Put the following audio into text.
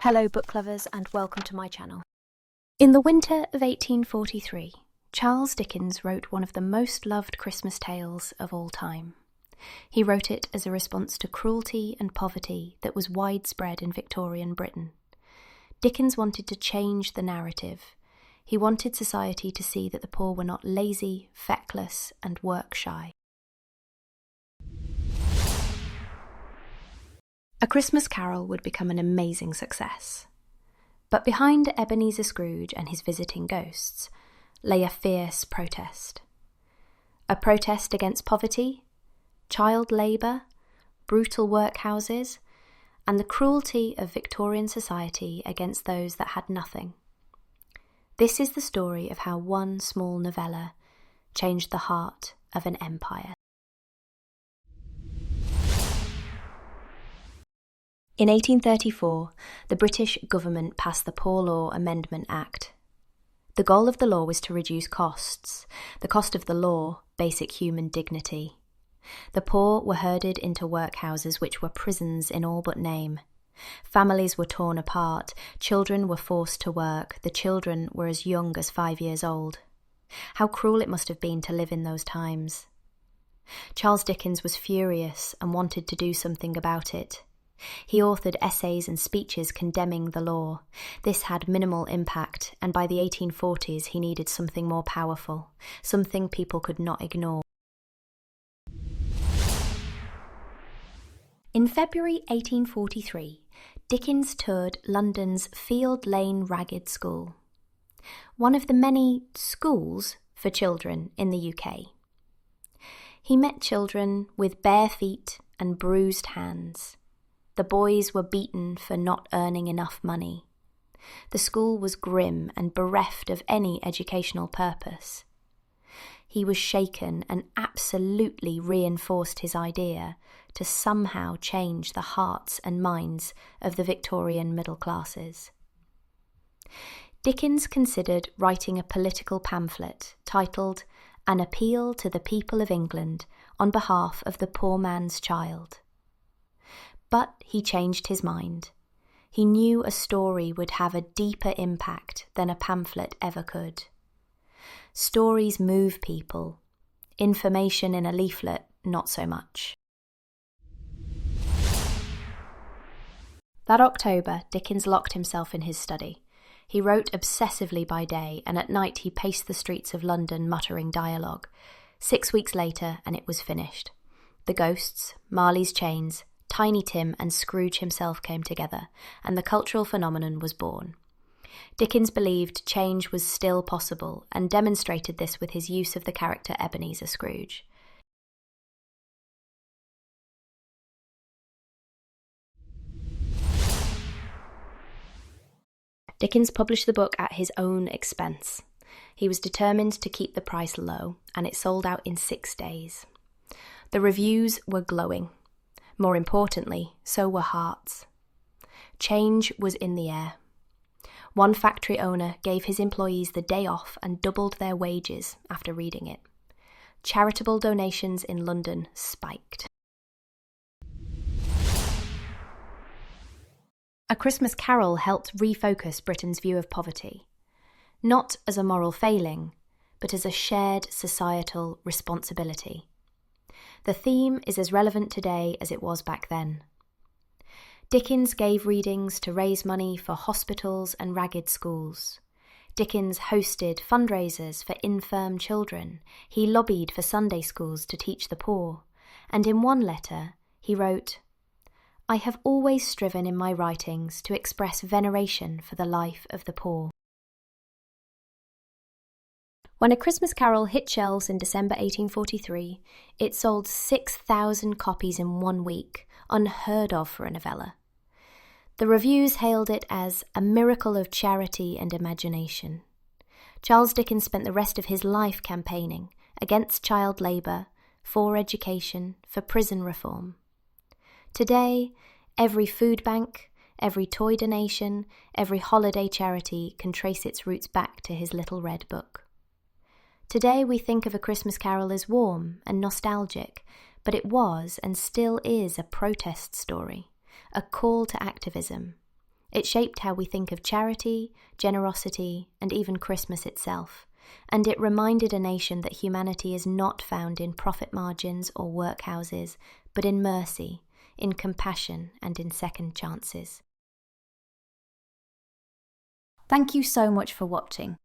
Hello book lovers and welcome to my channel. In the winter of 1843, Charles Dickens wrote one of the most loved Christmas tales of all time. He wrote it as a response to cruelty and poverty that was widespread in Victorian Britain. Dickens wanted to change the narrative. He wanted society to see that the poor were not lazy, feckless, and work-shy. A Christmas Carol would become an amazing success. But behind Ebenezer Scrooge and his visiting ghosts lay a fierce protest. A protest against poverty, child labour, brutal workhouses, and the cruelty of Victorian society against those that had nothing. This is the story of how one small novella changed the heart of an empire. In 1834, the British government passed the Poor Law Amendment Act. The goal of the law was to reduce costs, the cost of the law, basic human dignity. The poor were herded into workhouses which were prisons in all but name. Families were torn apart, children were forced to work, the children were as young as 5 years old. How cruel it must have been to live in those times. Charles Dickens was furious and wanted to do something about it. He authored essays and speeches condemning the law. This had minimal impact, and by the 1840s he needed something more powerful, something people could not ignore. In February 1843, Dickens toured London's Field Lane Ragged School, one of the many schools for children in the UK. He met children with bare feet and bruised hands. The boys were beaten for not earning enough money. The school was grim and bereft of any educational purpose. He was shaken and absolutely reinforced his idea to somehow change the hearts and minds of the Victorian middle classes. Dickens considered writing a political pamphlet titled An Appeal to the People of England on behalf of the poor man's child. But he changed his mind. He knew a story would have a deeper impact than a pamphlet ever could. Stories move people. Information in a leaflet, not so much. That October, Dickens locked himself in his study. He wrote obsessively by day, and at night he paced the streets of London muttering dialogue. 6 weeks later, and it was finished. The ghosts, Marley's chains, Tiny Tim and Scrooge himself came together, and the cultural phenomenon was born. Dickens believed change was still possible, and demonstrated this with his use of the character Ebenezer Scrooge. Dickens published the book at his own expense. He was determined to keep the price low, and it sold out in 6 days. The reviews were glowing. More importantly, so were hearts. Change was in the air. One factory owner gave his employees the day off and doubled their wages after reading it. Charitable donations in London spiked. A Christmas Carol helped refocus Britain's view of poverty, not as a moral failing, but as a shared societal responsibility. The theme is as relevant today as it was back then. Dickens gave readings to raise money for hospitals and ragged schools. Dickens hosted fundraisers for infirm children. He lobbied for Sunday schools to teach the poor. And in one letter, he wrote, "I have always striven in my writings to express veneration for the life of the poor." When A Christmas Carol hit shelves in December 1843, it sold 6,000 copies in 1 week, unheard of for a novella. The reviews hailed it as a miracle of charity and imagination. Charles Dickens spent the rest of his life campaigning against child labour, for education, for prison reform. Today, every food bank, every toy donation, every holiday charity can trace its roots back to his little red book. Today we think of A Christmas Carol as warm and nostalgic, but it was and still is a protest story, a call to activism. It shaped how we think of charity, generosity, and even Christmas itself, and it reminded a nation that humanity is not found in profit margins or workhouses, but in mercy, in compassion, and in second chances. Thank you so much for watching.